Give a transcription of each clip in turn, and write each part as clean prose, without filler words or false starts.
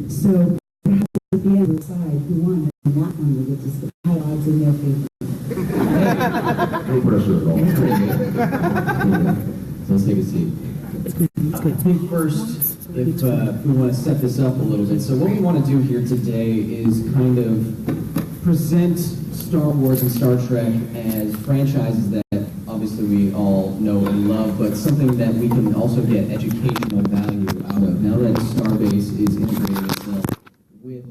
So perhaps at the other side, who won, and that one will get just the high odds in their favor. No pressure at all. So let's take a seat. I think first, if we want to set this up a little bit. So what we want to do here today is kind of present Star Wars and Star Trek as franchises that obviously we all know and love, but something that we can also get educational value out of. Now that Starbase is integrating itself with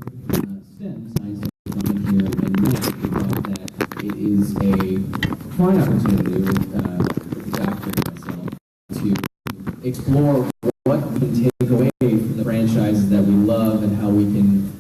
STEM, science, technology, engineering, and math, we thought that it is a fine opportunity with the doctor and myself to explore what we can take away from the franchises that we love and how we can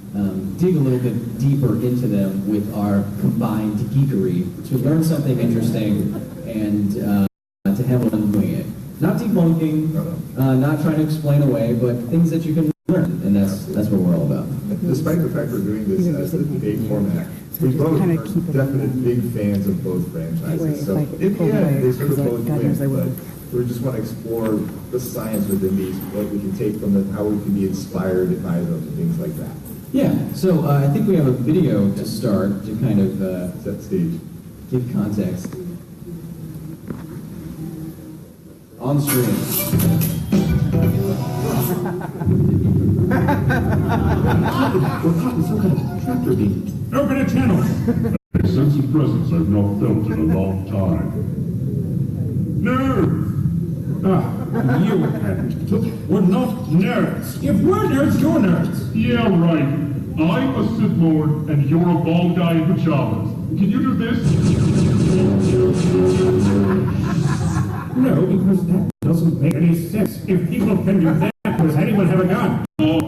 dig a little bit deeper into them with our combined geekery to learn something interesting and to have fun doing it. Not debunking, not trying to explain away, but things that you can learn, and that's what we're all about. Despite the fact we're doing this as a debate format, we both are definite big fans of both franchises. So in the end, they sort of both win, but we just want to explore the science within these, what we can take from them, how we can be inspired by them, and things like that. Yeah, so I think we have a video to start to kind of Set the stage. give context. On screen. We're caught in some kind of tractor beam. Open a channel! A sense of presence I've not felt in a long time. Nerds! Ah, you and we're not nerds. If we're nerds, you're nerds. Yeah, right. I'm a Sith Lord, and you're a bald guy in pajamas. Can you do this? No, because that doesn't make any sense. If people can do that, does anyone have a gun?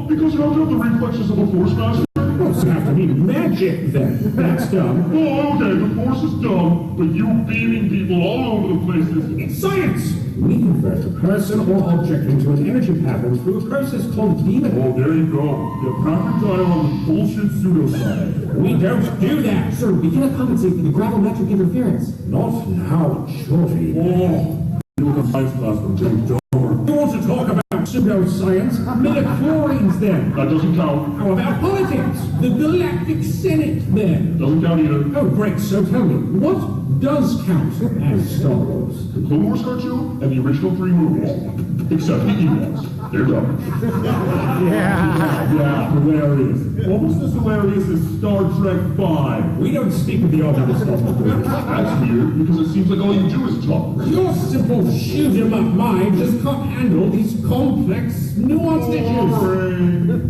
Because you don't have the reflexes of a Force Master? Well, it's have to be magic, then. That's dumb. Oh, okay, the Force is dumb, but you beaming people all over the place is... It's science! We convert a person or object into an energy pattern through a process called beaming. Oh, there you go. You package on the bullshit pseudoscience. We don't do that! Sir, we cannot compensate for the gravimetric interference. Not now, Shorty. Oh, you look at science class from Jim Dover. You want to talk about pseudoscience? Midichlorians, then. That doesn't count. How about politics? The Galactic Senate, then. Doesn't count either. Oh, great. So tell me, what does count as Star Wars? The Clone Wars cartoon and the original 3 movies. Except the Ewoks. They're dumb. Yeah, hilarious. Almost as hilarious as Star Trek 5. We don't speak of the other stuff. That's weird, because it seems like all you do is talk. Your simple shoot-em-up mind just can't handle these complex, nuanced issues.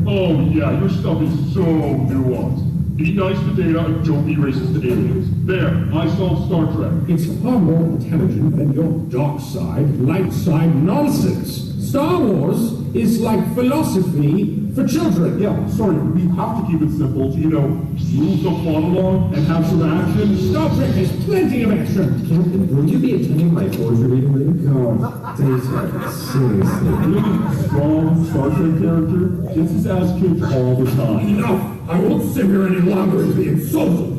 Oh yeah, your stuff is so nuanced. Be nice to Data and don't be racist to aliens. There, I solved Star Trek. It's far more intelligent than your dark side, light side nonsense. Star Wars is like philosophy for children. Yeah, sorry, we have to keep it simple to, you know, move the plot along and have some action. Star Trek has plenty of action. Captain, will you be attending my poetry reading later? God, Data, seriously. Really strong Star Trek character gets his ass kicked all the time. Enough! I won't sit here any longer and be insulted!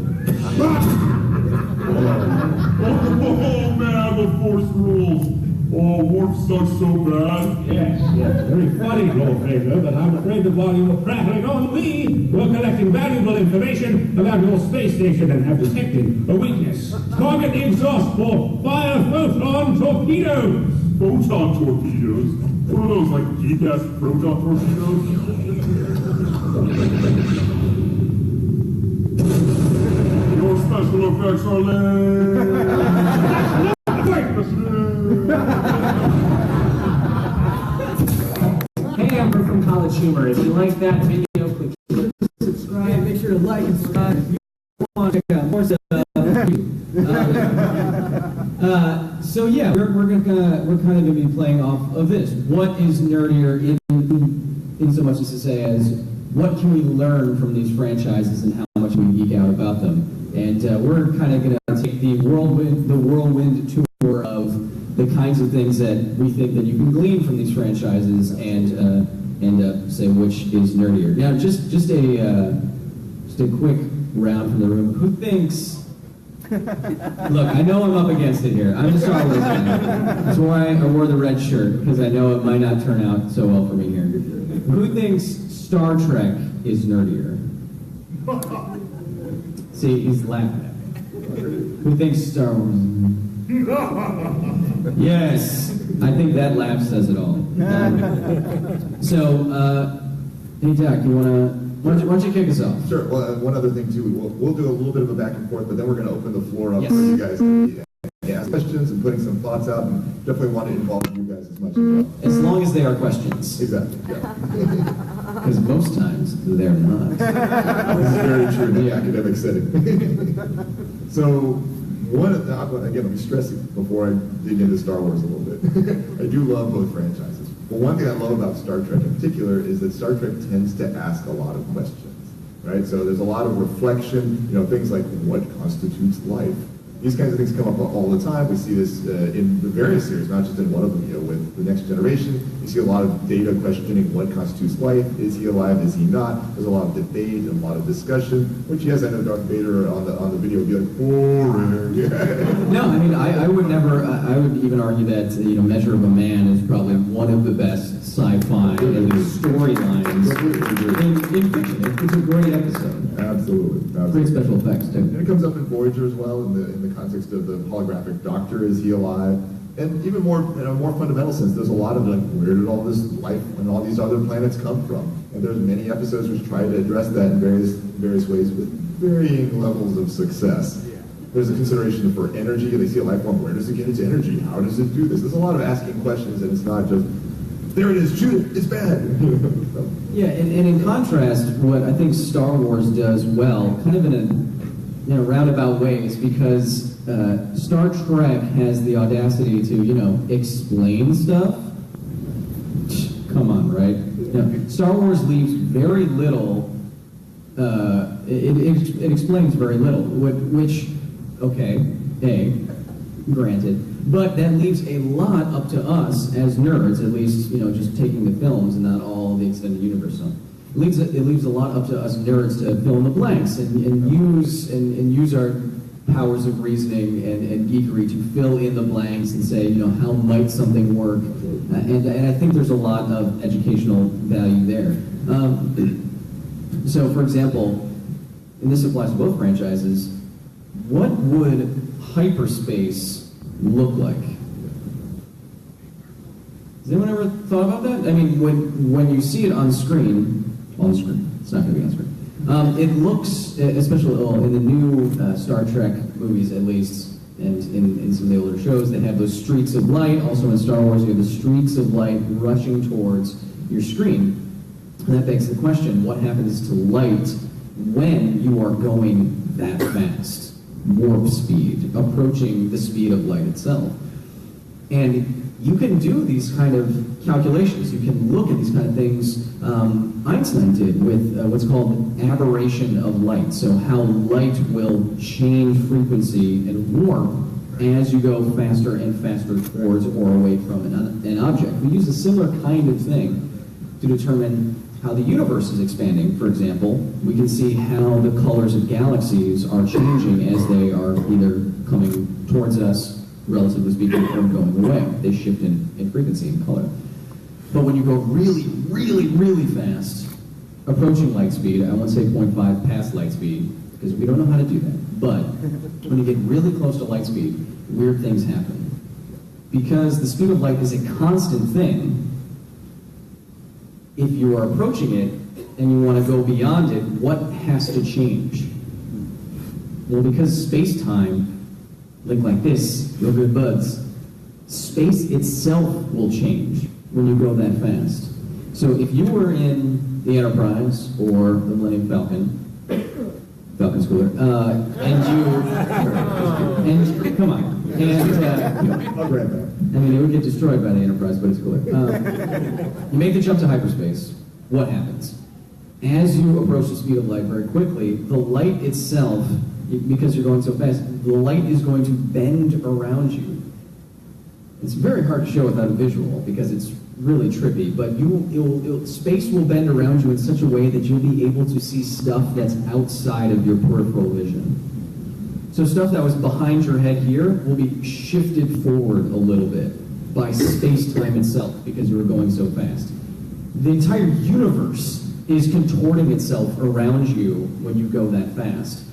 Oh man, the Force rules! Oh, warp sucks so bad. Yes, very funny, Lord Vader, but I'm afraid that while you were prattling on, we were collecting valuable information about your space station and have detected a weakness. Target the exhaust for fire photon torpedoes! Photon torpedoes? What are those, like geek-ass proton torpedoes? Your special effects are late! Hey, Amber from College Humor. If you like that video, click subscribe. Make sure to like and subscribe if you want to check out more stuff. So yeah, we're kind of gonna be playing off of this. What is nerdier in so much as to say as what can we learn from these franchises and how much we geek out about them? And we're kind of gonna take the whirlwind tour of the kinds of things that we think that you can glean from these franchises and say which is nerdier. Now, just a quick round from the room. Who thinks Look, I know I'm up against it here. I'm a Star Wars fan. That's why I wore the red shirt, because I know it might not turn out so well for me here. Who thinks Star Trek is nerdier? See, he's laughing at me. Who thinks Star Wars? Yes, I think that laugh says it all. Hey Doc, why don't you kick us off? Sure. Well, one other thing too, we'll do a little bit of a back and forth, but then we're going to open the floor up for you guys to ask questions and putting some thoughts out, and definitely want to involve you guys as much as well. As long as they are questions. Exactly. Yeah. Because most times they're not. This is very true in the academic setting. So, again, let me stress it before I dig into Star Wars a little bit. I do love both franchises. But one thing I love about Star Trek in particular is that Star Trek tends to ask a lot of questions, right? So there's a lot of reflection, things like what constitutes life? These kinds of things come up all the time. We see this in the various series, not just in one of them. With The Next Generation, you see a lot of Data questioning what constitutes life. Is he alive? Is he not? There's a lot of debate and a lot of discussion. Which, yes, I know Darth Vader on the video would be like, boring. No, I mean, I would never. I would even argue that Measure of a Man is probably one of the best sci-fi storylines in fiction. It's a great episode. Absolutely. Great special effects too. And it comes up in Voyager as well in the context of the holographic Doctor. Is he alive? And even more, in a more fundamental sense, there's a lot of where did all this life and all these other planets come from? And there's many episodes which try to address that in various ways with varying levels of success. There's a consideration for energy. They see a life form. Where does it get its energy? How does it do this? There's a lot of asking questions, and it's not just there it is, shoot it, it's bad. Yeah, and in contrast, what I think Star Wars does well, kind of in a roundabout ways, because Star Trek has the audacity to, explain stuff. Come on, right? Star Wars leaves very little, it explains very little, which, okay, granted, but that leaves a lot up to us as nerds, at least, just taking the films and not all the extended universe stuff. It leaves a lot up to us nerds to fill in the blanks and use our powers of reasoning and geekery to fill in the blanks and say, how might something work? And I think there's a lot of educational value there. So, for example, and this applies to both franchises, what would hyperspace look like? Has anyone ever thought about that? I mean, when you see it on screen, it's not going to be on screen. It looks, especially in the new Star Trek movies at least, and in some of the older shows, they have those streaks of light. Also in Star Wars, you have the streaks of light rushing towards your screen. And that begs the question, what happens to light when you are going that fast? Warp speed, approaching the speed of light itself. And you can do these kind of calculations. You can look at these kind of things. Einstein did with what's called aberration of light. So how light will change frequency and warp as you go faster and faster towards or away from an object. We use a similar kind of thing to determine how the universe is expanding. For example, we can see how the colors of galaxies are changing as they are either coming towards us, relatively speaking, or going away. They shift in frequency and color. But when you go really, really, really fast, approaching light speed, I won't say 0.5 past light speed, because we don't know how to do that. But when you get really close to light speed, weird things happen. Because the speed of light is a constant thing, if you are approaching it and you want to go beyond it, what has to change? Well, because space-time, like this, real good buds, space itself will change when you go that fast. So if you were in the Enterprise or the Millennium Falcon Schooler, and come on, I'll grab that. I mean, it would get destroyed by the Enterprise, but it's cooler. You make the jump to hyperspace. What happens? As you approach the speed of light very quickly, the light itself, because you're going so fast, the light is going to bend around you. It's very hard to show without a visual because it's really trippy, but space will bend around you in such a way that you'll be able to see stuff that's outside of your peripheral vision. So stuff that was behind your head here will be shifted forward a little bit by space-time itself because you were going so fast. The entire universe is contorting itself around you when you go that fast.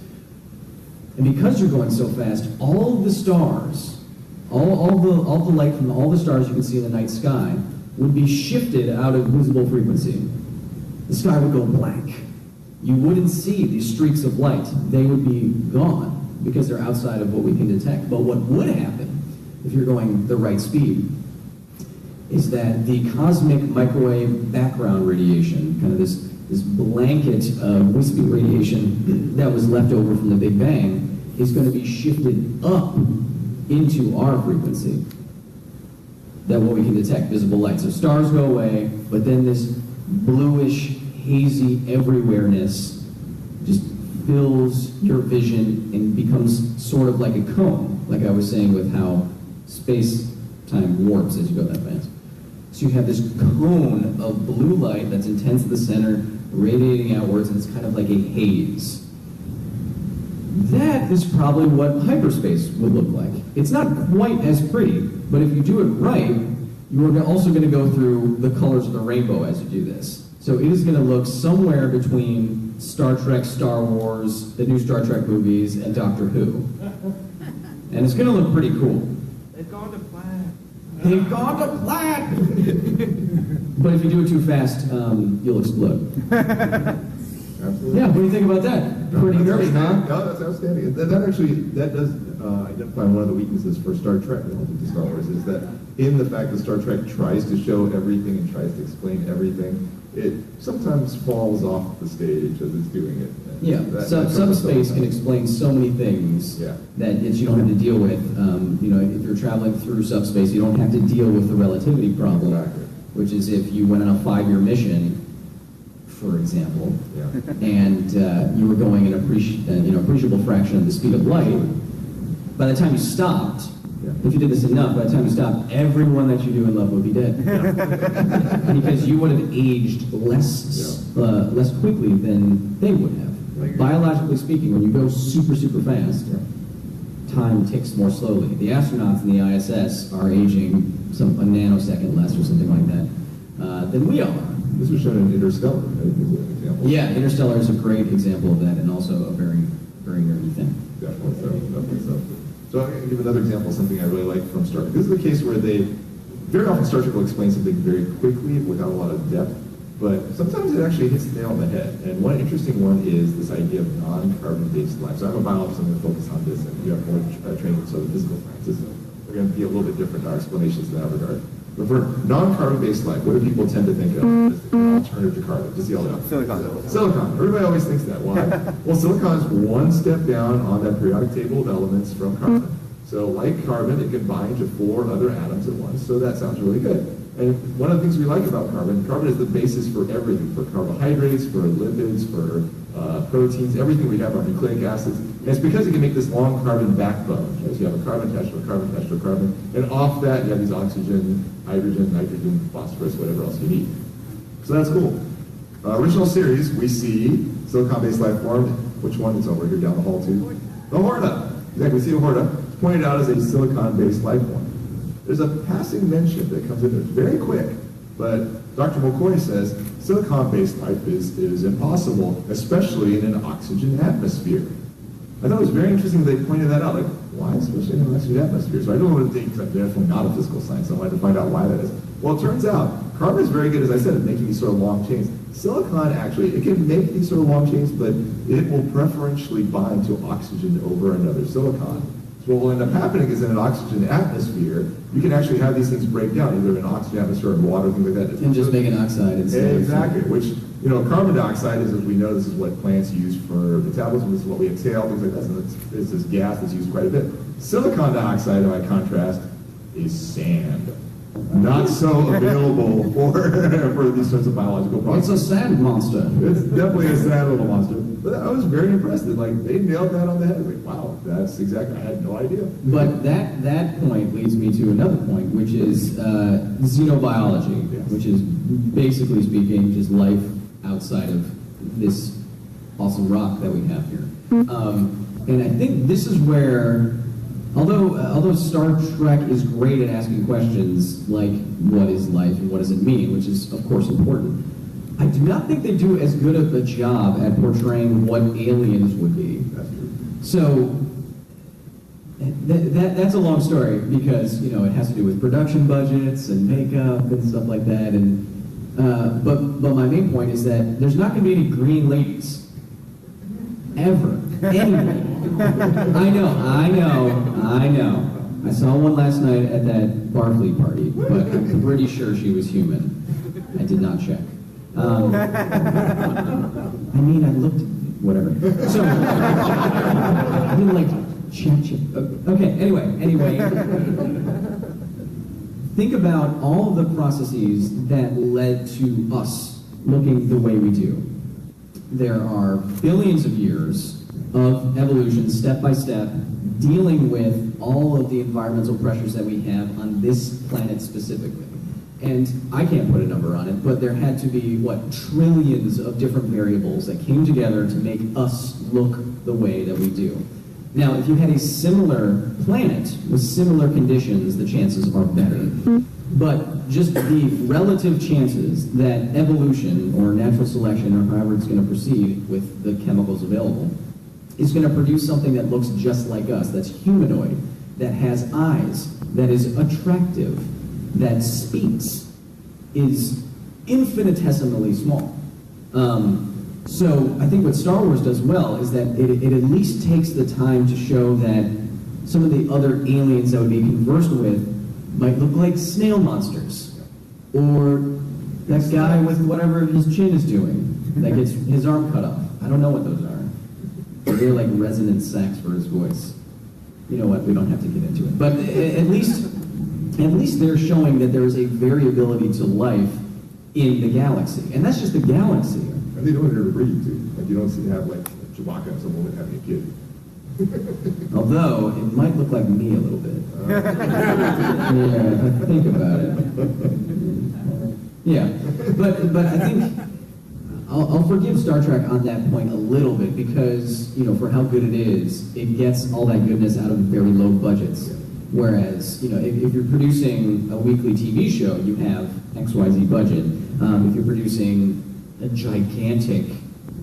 And because you're going so fast, all of the stars, all the light from all the stars you can see in the night sky would be shifted out of visible frequency. The sky would go blank. You wouldn't see these streaks of light. They would be gone because they're outside of what we can detect. But what would happen if you're going the right speed is that the cosmic microwave background radiation, kind of this blanket of wispy radiation that was left over from the Big Bang, is going to be shifted up into our frequency. That what we can detect, visible light. So stars go away, but then this bluish, hazy everywhereness just fills your vision and becomes sort of like a cone, like I was saying with how space-time warps as you go that fast. So you have this cone of blue light that's intense at the center, radiating outwards, and it's kind of like a haze. That is probably what hyperspace would look like. It's not quite as pretty, but if you do it right, you are also going to go through the colors of the rainbow as you do this. So it is going to look somewhere between Star Trek, Star Wars, the new Star Trek movies, and Doctor Who. And it's going to look pretty cool. They've gone to plaid. They've gone to plaid! But if you do it too fast, you'll explode. Absolutely. Yeah, what do you think about that? Pretty nerdy, huh? No, that's outstanding. That does identify one of the weaknesses for Star Trek relative to Star Wars, is that in the fact that Star Trek tries to show everything and tries to explain everything, it sometimes falls off the stage as it's doing it. Yeah, subspace can explain so many things that you don't have to deal with. If you're traveling through subspace, you don't have to deal with the relativity problem, which is if you went on a 5-year mission, for example, and you were going an appreciable fraction of the speed of light. By the time you stopped, if you did this enough, by the time you stopped, everyone that you knew in love would be dead. Because you would have aged less quickly than they would have. Biologically speaking, when you go super, super fast, time ticks more slowly. The astronauts in the ISS are aging a nanosecond less or something like that than we are. This was shown in Interstellar, right? As an example. Yeah, Interstellar is a great example of that, and also a very, very nerdy thing. Definitely so. So I'm going to give another example of something I really like from Star Trek. This is the case where very often Star Trek will explain something very quickly without a lot of depth, but sometimes it actually hits the nail on the head. And one interesting one is this idea of non-carbon-based life. So I'm a biologist, I'm going to focus on this, and you have more training in the physical sciences. We're going to be a little bit different in our explanations in that regard. But for non-carbon-based life, what do people tend to think of as an alternative to carbon? Just yell it out. Silicon. Everybody always thinks that. Why? Well, silicon is one step down on that periodic table of elements from carbon. So like carbon, it can bind to 4 other atoms at once. So that sounds really good. And one of the things we like about carbon is the basis for everything, for carbohydrates, for lipids, for proteins, everything we have on nucleic acids. And it's because it can make this long carbon backbone. So you have a carbon attached to a carbon attached to a carbon, and off that you have these oxygen, hydrogen, nitrogen, phosphorus, whatever else you need. So that's cool. Original series, we see silicon-based life formed. Which one is over here down the hall too? The Horta. Exactly, we see a Horta. It's pointed out as a silicon-based life form. There's a passing mention that comes in there very quick, but Dr. McCoy says silicon-based life is impossible, especially in an oxygen atmosphere. I thought it was very interesting that they pointed that out. Like, why especially in an oxygen atmosphere? So I don't know what to think, because I'm definitely not a physical science, so I wanted to find out why that is. Well, it turns out carbon is very good, as I said, at making these sort of long chains. Silicon actually, it can make these sort of long chains, but it will preferentially bind to oxygen over another silicon. So what will end up happening is in an oxygen atmosphere, you can actually have these things break down, either in an oxygen atmosphere or water, things like that. And just make an oxide instead. Exactly, which, carbon dioxide is, as we know, this is what plants use for metabolism, this is what we exhale, things like that. So it's this gas that's used quite a bit. Silicon dioxide, by contrast, is sand. Not so available for these sorts of biological processes. It's a sand monster. It's definitely a sand little monster. But I was very impressed that they nailed that on the head. Like, wow, that's exactly, I had no idea. But that point leads me to another point, which is xenobiology, which is basically speaking just life outside of this awesome rock that we have here. And I think this is where, although Star Trek is great at asking questions like what is life and what does it mean, which is of course important, I do not think they do as good of a job at portraying what aliens would be. So that's a long story because it has to do with production budgets and makeup and stuff like that. And but my main point is that there's not going to be any green ladies ever. Anyway, I know. I saw one last night at that Barclay party, but I'm pretty sure she was human. I did not check. I looked, whatever. So, I didn't check. Okay, anyway. Think about all of the processes that led to us looking the way we do. There are billions of years of evolution, step by step, dealing with all of the environmental pressures that we have on this planet specifically. And I can't put a number on it, but there had to be, trillions of different variables that came together to make us look the way that we do. Now, if you had a similar planet with similar conditions, the chances are better. But just the relative chances that evolution or natural selection, or however it's going to proceed with the chemicals available, is going to produce something that looks just like us, that's humanoid, that has eyes, that is attractive, that speaks, is infinitesimally small. So I think what Star Wars does well is that it at least takes the time to show that some of the other aliens that would be conversed with might look like snail monsters, or that guy with whatever his chin is doing that gets his arm cut off. I don't know what those are. They're like resonant sacs for his voice. You know what? We don't have to get into it. But at least they're showing that there is a variability to life in the galaxy, and that's just the galaxy. And they don't ever breed too. You don't see have Chewbacca and some woman having a kid. Although it might look like me a little bit. Yeah, if I think about it. Yeah, but I think I'll forgive Star Trek on that point a little bit because for how good it is, it gets all that goodness out of very low budgets. Whereas if you're producing a weekly TV show, you have XYZ budget. If you're producing a gigantic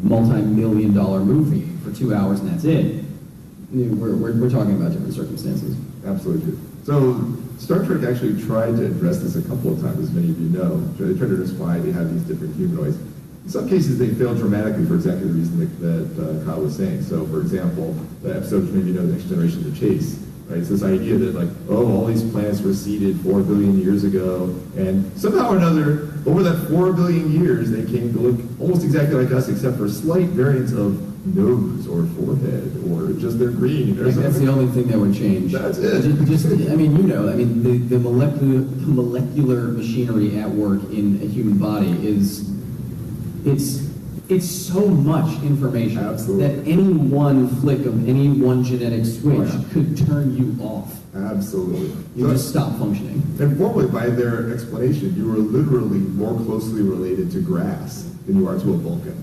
multi-million-dollar movie for 2 hours and that's it, we're talking about different circumstances. Absolutely. So Star Trek actually tried to address this a couple of times, as many of you know. They tried to address why they have these different humanoids. In some cases, they failed dramatically for exactly the reason that Kyle was saying. So, for example, the episode, maybe you know, Next Generation: The Chase. Right? It's this idea that all these planets were seeded 4 billion years ago, and somehow or another, over that 4 billion years, they came to look almost exactly like us, except for slight variants of nose or forehead, or just they're green. That's the only thing that would change. That's it. The molecular machinery at work in a human body it's so much information. Absolutely. That any one flick of any one genetic switch could turn you off. Absolutely. You just stop functioning. And formally, by their explanation, you are literally more closely related to grass than you are to a Vulcan.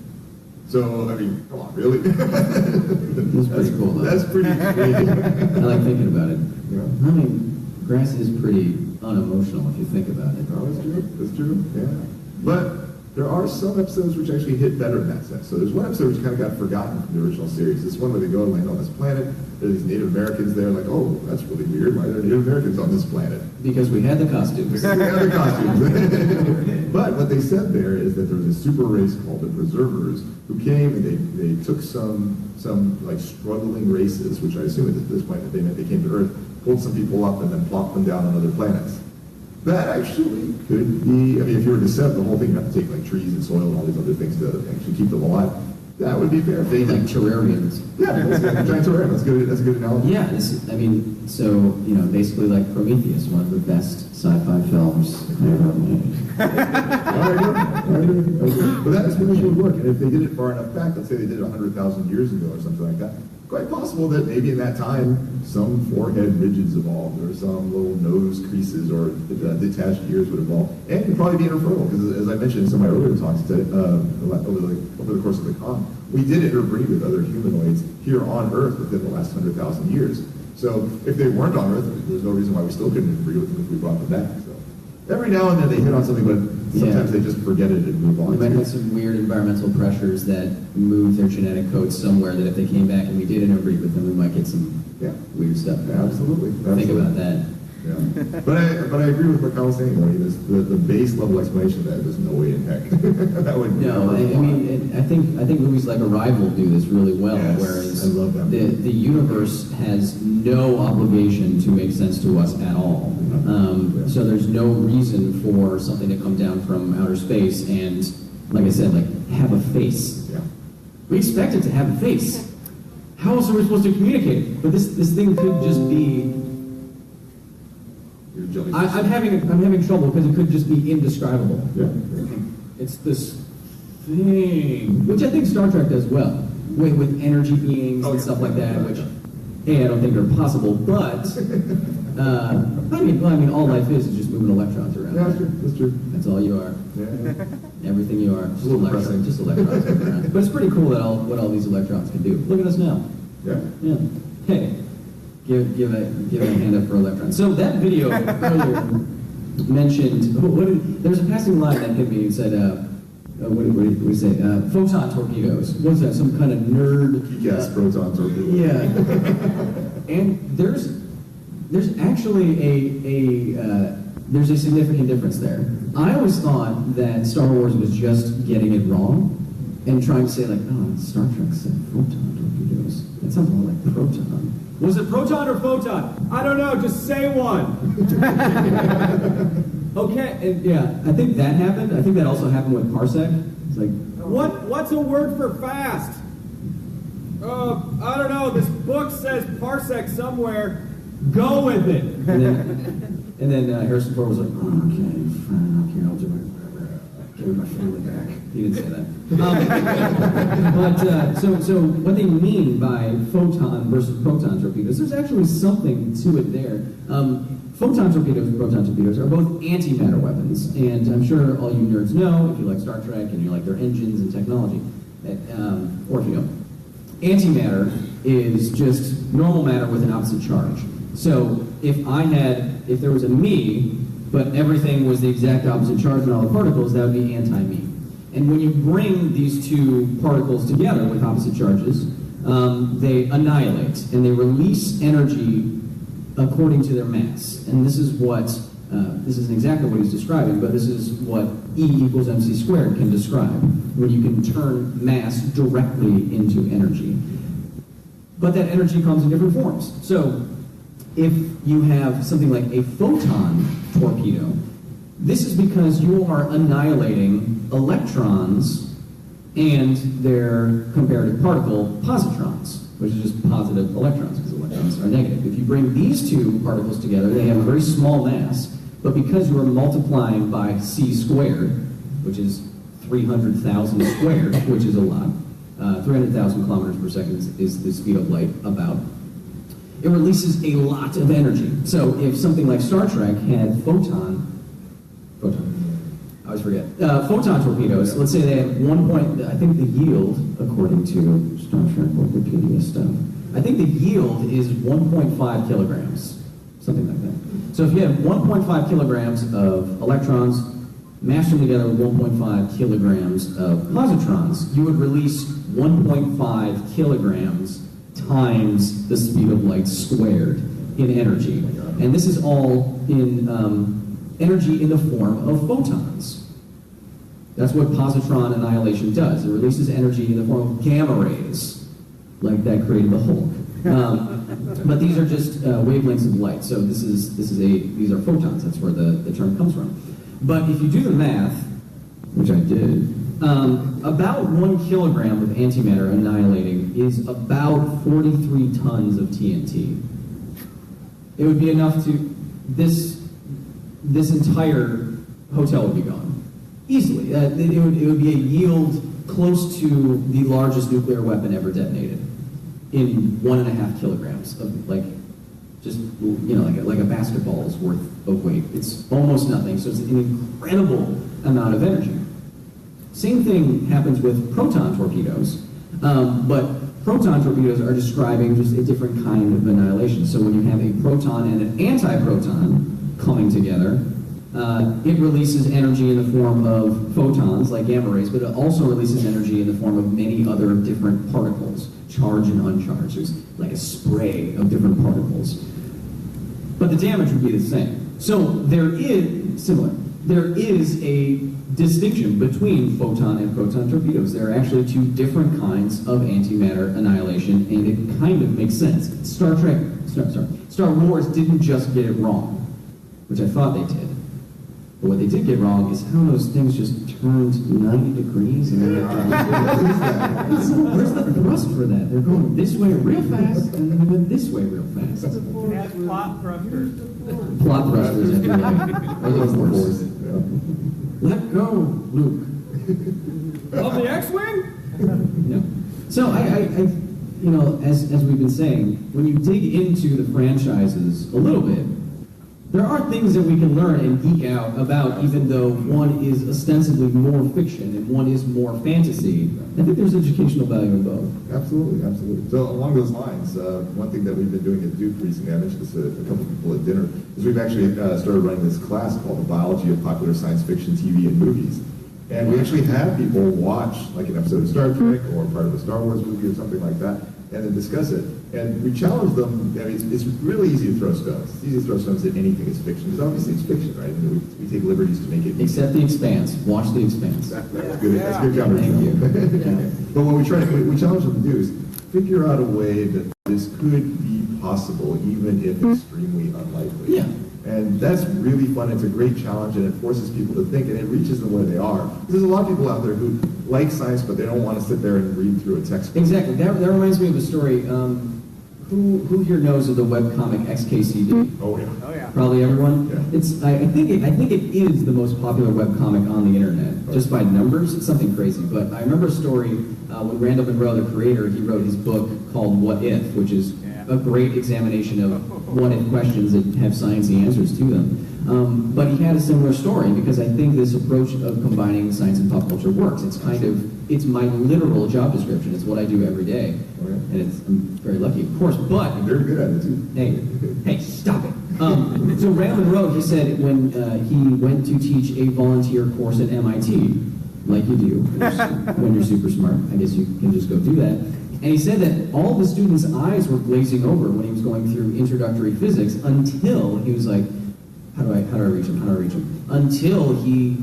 So, come on, really? That's pretty cool, though. That's pretty crazy. I like thinking about it. Yeah. Grass is pretty unemotional if you think about it. Oh, that's true. That's true, yeah. But there are some episodes which actually hit better in that sense. So there's one episode which kind of got forgotten from the original series. This one where they go and land on this planet. There are these Native Americans there, oh, that's really weird. Why are there Native Americans on this planet? Because we had the costumes. Because we had the costumes. But what they said there is that there was a super race called the Preservers who came and they took some struggling races, which I assume at this point that they meant they came to Earth, pulled some people up and then plopped them down on other planets. That actually could be, if you were to set up the whole thing, you have to take trees and soil and all these other things to actually keep them alive. That would be fair. They like terrariums. Yeah, giant terrarium. That's a good analogy. Yeah, basically like Prometheus, one of the best sci-fi films ever made. But that is one actually would work. And if they did it far enough back, let's say they did it 100,000 years ago or something like that, quite possible that maybe in that time some forehead ridges evolved or some little nose creases or detached ears would evolve. And you'd probably be infertile because, as I mentioned in some of my earlier talks over the course of the con, we did interbreed with other humanoids here on Earth within the last 100,000 years. So if they weren't on Earth, there's no reason why we still couldn't interbreed with them if we brought them back. So every now and then they hit on something, but sometimes they just forget it and move on. We might have some weird environmental pressures that move their genetic code somewhere that if they came back and we did interbreed with them, we might get some weird stuff. Absolutely. Think about that. Yeah. But I agree with what Kyle was saying, though. The base level explanation of that, there's no way in heck. That would No, I mean, I think movies like Arrival do this really well, Yes, whereas I love that movie. the universe has no obligation to make sense to us at all. So there's no reason for something to come down from outer space and, like I said, like have a face. Yeah. We expect it to have a face. How else are we supposed to communicate? But this thing could just be. I'm having trouble because it could just be indescribable. Yeah. It's this thing, which I think Star Trek does well, with energy beings and stuff like that, which I don't think are possible. But I mean, all life is just moving electrons around. Yeah, that's true. That's true. That's all you are. Yeah. Everything you are. Just electrons. Just electrons moving around. But it's pretty cool that what all these electrons can do. Look at us now. Yeah. Yeah. Hey. Give a hand up for electrons. So that video earlier mentioned, there's a passing line that can be said, what do we say? Photon torpedoes. What's that? Some kind of nerd? Yes, proton torpedo. Yeah. And there's actually there's a significant difference there. I always thought that Star Wars was just getting it wrong and trying to say like, oh, Star Trek said photon torpedoes. That sounds more like proton. Was it proton or photon? I don't know, just say one. Okay, and yeah, I think that happened. I think that also happened with parsec. It's like, what's a word for fast? I don't know, this book says parsec somewhere. Go with it. And then Harrison Ford was like, okay, fine, okay, I'll do it. Give me my family back. He didn't say that. But so what they mean by photon versus proton torpedoes, there's actually something to it there. Photon torpedoes and proton torpedoes are both antimatter weapons, and I'm sure all you nerds know, if you like Star Trek and you like their engines and technology, or if you don't, antimatter is just normal matter with an opposite charge. So if there was a me, but everything was the exact opposite charge in all the particles, that would be anti-me. And when you bring these two particles together with opposite charges, they annihilate, and they release energy according to their mass. And this is what, this isn't exactly what he's describing, but this is what E equals mc squared can describe, when you can turn mass directly into energy. But that energy comes in different forms. So if you have something like a photon torpedo, this is because you are annihilating electrons and their comparative particle, positrons, which is just positive electrons, because electrons are negative. If you bring these two particles together, they have a very small mass, but because you are multiplying by c squared, which is 300,000 squared, which is a lot, 300,000 kilometers per second is the speed of light, about. It releases a lot of energy. So if something like Star Trek had photon, I always forget, photon torpedoes, let's say they had I think the yield, according to Star Trek Wikipedia stuff, I think the yield is 1.5 kilograms, something like that. So if you have 1.5 kilograms of electrons, mash them together with 1.5 kilograms of positrons, you would release 1.5 kilograms times the speed of light squared in energy. And this is all in energy in the form of photons. That's what positron annihilation does. It releases energy in the form of gamma rays, like that created the Hulk. But these are just wavelengths of light. So these are photons. That's where the term comes from. But if you do the math, which I did, about 1 kilogram of antimatter annihilating is about 43 tons of TNT. It would be enough to, this entire hotel would be gone. Easily. It would be a yield close to the largest nuclear weapon ever detonated in 1.5 kilograms of just, like a basketball's worth of weight. It's almost nothing, so it's an incredible amount of energy. Same thing happens with proton torpedoes, but proton torpedoes are describing just a different kind of annihilation. So when you have a proton and an antiproton coming together, it releases energy in the form of photons, like gamma rays, but it also releases energy in the form of many other different particles, charged and uncharged. There's like a spray of different particles. But the damage would be the same. So there is a distinction between photon and proton torpedoes. There are actually two different kinds of antimatter annihilation, and it kind of makes sense. Star Wars didn't just get it wrong, which I thought they did. But what they did get wrong is how those things just turned 90 degrees and then where's the thrust for that? They're going this way real fast and then they went this way real fast. It has plot thrusters. Plot thrusters everywhere. Are those worse? Let go, Luke. Of the X-Wing? No. So as we've been saying, when you dig into the franchises a little bit, there are things that we can learn and geek out about, even though one is ostensibly more fiction and one is more fantasy. I think there's educational value in both. Absolutely, absolutely. So along those lines, one thing that we've been doing at Duke recently, I mentioned this to a couple of people at dinner, is we've actually started running this class called The Biology of Popular Science Fiction TV and Movies. And we actually have people watch like an episode of Star Trek or part of a Star Wars movie or something like that, and then discuss it. And we challenge them. I mean, it's really easy to throw stones. It's easy to throw stones at anything is fiction. Because obviously it's fiction, right? And we take liberties to make it. Except The Expanse. Watch The Expanse. That's good. That's good coverage. Thank you. But what we challenge them to do is figure out a way that this could be possible, even if extremely unlikely. Yeah. And that's really fun. It's a great challenge, and it forces people to think, and it reaches them where they are. There's a lot of people out there who like science, but they don't want to sit there and read through a textbook. Exactly. That reminds me of a story. Who here knows of the webcomic XKCD? Oh yeah. Oh yeah. Probably everyone. Yeah. It's. I think it is the most popular webcomic on the internet, just by numbers. It's something crazy. But I remember a story when Randall Munroe, the creator, he wrote his book called What If, which is a great examination of what-if questions that have sciencey answers to them. But he had a similar story, because I think this approach of combining science and pop culture works. It's my literal job description. It's what I do every day. Okay. And I'm very lucky, of course, but... You're very good at it, too. Hey, stop it. So Randall Munroe, he said when he went to teach a volunteer course at MIT, like you do when you're super smart, I guess you can just go do that. And he said that all the students' eyes were glazing over when he was going through introductory physics until he was like, how do I reach him? Until he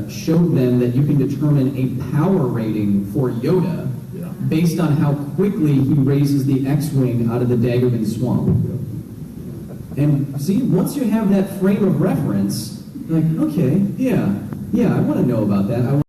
showed them that you can determine a power rating for Yoda based on how quickly he raises the X-Wing out of the Dagobah swamp. And see, once you have that frame of reference, like, okay, yeah, I want to know about that.